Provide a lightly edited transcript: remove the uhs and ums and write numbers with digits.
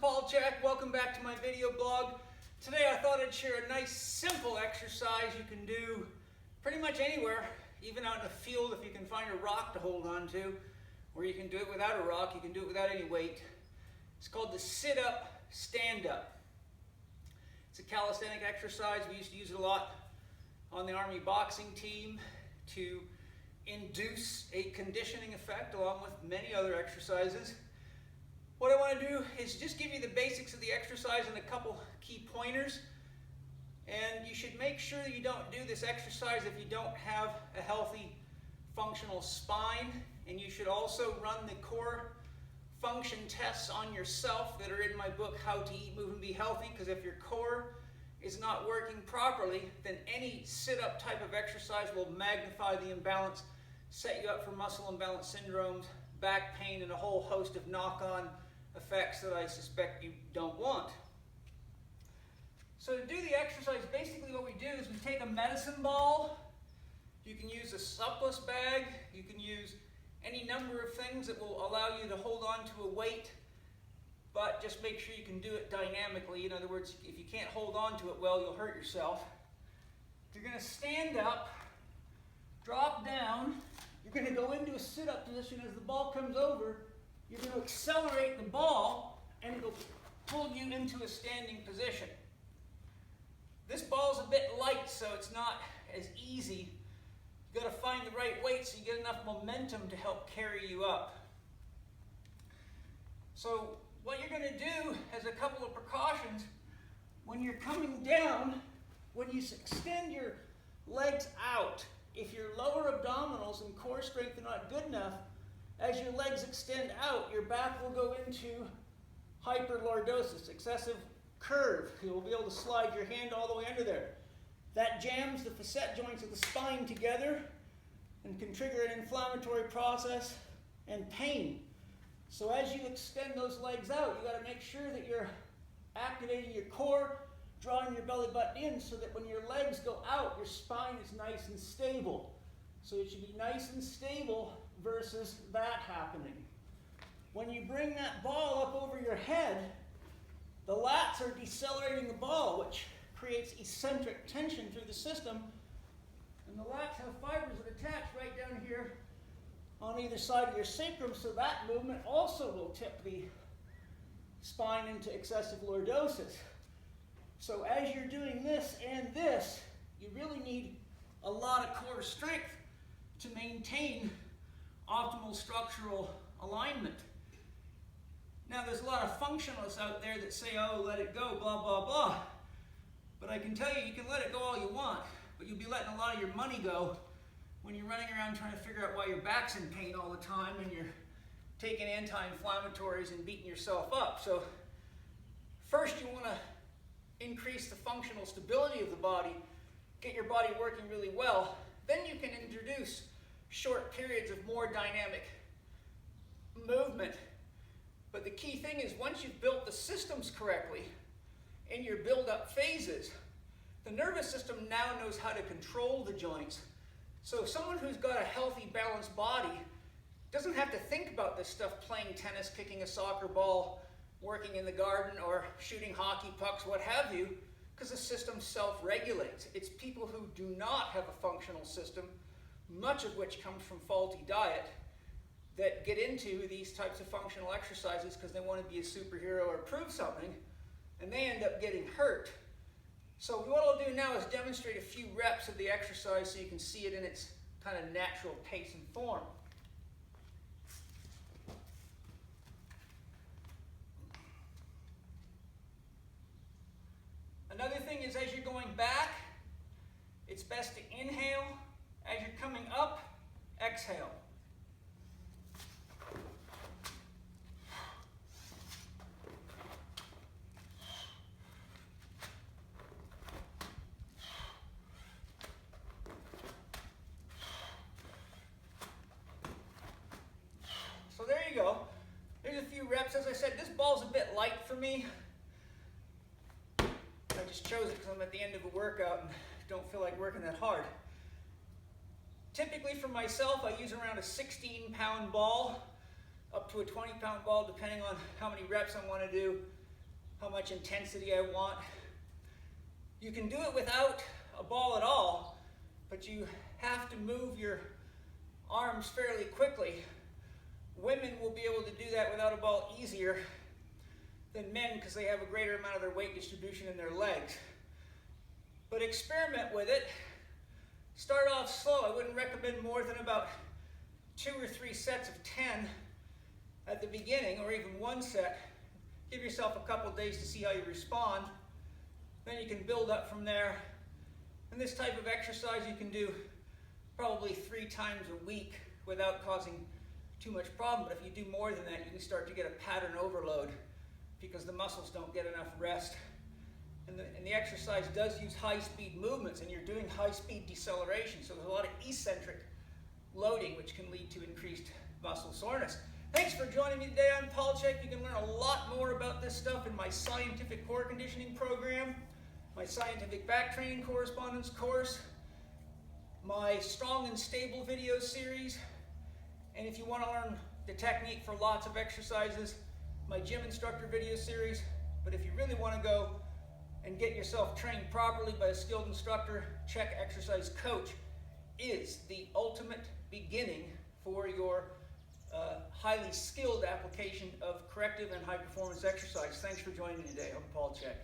Chek. Welcome back to my video blog. Today I thought I'd share a nice simple exercise you can do pretty much anywhere, even out in the field if you can find a rock to hold on to, or you can do it without a rock, you can do it without any weight. It's called the sit-up, stand-up. It's a calisthenic exercise. We used to use it a lot on the Army boxing team to induce a conditioning effect along with many other exercises. What I want to do is just give you the basics of the exercise and a couple key pointers. And you should make sure you don't do this exercise if you don't have a healthy functional spine. And you should also run the core function tests on yourself that are in my book, How to Eat, Move, and Be Healthy. Because if your core is not working properly, then any sit-up type of exercise will magnify the imbalance, set you up for muscle imbalance syndromes, back pain, and a whole host of knock-on effects that I suspect you don't want. So to do the exercise, basically what we do is we take a medicine ball. You can use a surplus bag. You can use any number of things that will allow you to hold on to a weight, but just make sure you can do it dynamically. In other words, if you can't hold on to it well, you'll hurt yourself. You're going to stand up, drop down. You're going to go into a sit-up position. As the ball comes over, you're going to accelerate the ball, and it'll pull you into a standing position. This ball's a bit light, so it's not as easy. You've got to find the right weight so you get enough momentum to help carry you up. So what you're going to do as a couple of precautions, when you're coming down, when you extend your legs out, if your lower abdominals and core strength are not good enough, as your legs extend out, your back will go into hyperlordosis, excessive curve. You'll be able to slide your hand all the way under there. That jams the facet joints of the spine together and can trigger an inflammatory process and pain. So as you extend those legs out, you got to make sure that you're activating your core, drawing your belly button in so that when your legs go out, your spine is nice and stable. So it should be nice and stable versus that happening. When you bring that ball up over your head, the lats are decelerating the ball, which creates eccentric tension through the system. And the lats have fibers that attach right down here on either side of your sacrum, so that movement also will tip the spine into excessive lordosis. So as you're doing this and this, you really need a lot of core strength to maintain optimal structural alignment. Now there's a lot of functionalists out there that say, oh, let it go, blah, blah, blah. But I can tell you, you can let it go all you want, but you'll be letting a lot of your money go when you're running around trying to figure out why your back's in pain all the time and you're taking anti-inflammatories and beating yourself up. So first you want to increase the functional stability of the body, get your body working really well. Then you can introduce short periods of more dynamic movement. But the key thing is once you've built the systems correctly in your build-up phases, the nervous system now knows how to control the joints. So someone who's got a healthy, balanced body doesn't have to think about this stuff, playing tennis, kicking a soccer ball, working in the garden, or shooting hockey pucks, what have you, because the system self-regulates. It's people who do not have a functional system, much of which comes from faulty diet, that get into these types of functional exercises because they want to be a superhero or prove something, and they end up getting hurt. So what I'll do now is demonstrate a few reps of the exercise so you can see it in its kind of natural pace and form. Another thing is as you're going back, it's best to inhale. As you're coming up, exhale. So there you go. There's a few reps. As I said, this ball's a bit light for me. I just chose it because I'm at the end of a workout and don't feel like working that hard. Typically for myself, I use around a 16-pound ball up to a 20-pound ball, depending on how many reps I want to do. how much intensity I want. You can do it without a ball at all, but you have to move your arms fairly quickly. Women will be able to do that without a ball easier than men because they have a greater amount of their weight distribution in their legs. But experiment with it. Start off slow. I wouldn't recommend more than about 2 or 3 sets of 10 at the beginning, or even 1 set. Give yourself a couple days to see how you respond. Then you can build up from there. And this type of exercise you can do probably 3 times a week without causing too much problem. But if you do more than that, you can start to get a pattern overload because the muscles don't get enough rest. And the exercise does use high-speed movements, and you're doing high-speed deceleration. So there's a lot of eccentric loading, which can lead to increased muscle soreness. Thanks for joining me today. I'm Paul Chek. You can learn a lot more about this stuff in my scientific core conditioning program, my scientific back training correspondence course, my strong and stable video series, and if you want to learn the technique for lots of exercises, my gym instructor video series. But if you really want to go and get yourself trained properly by a skilled instructor, Chek Exercise Coach is the ultimate beginning for your highly skilled application of corrective and high performance exercise. Thanks for joining me today. I'm Paul Chek.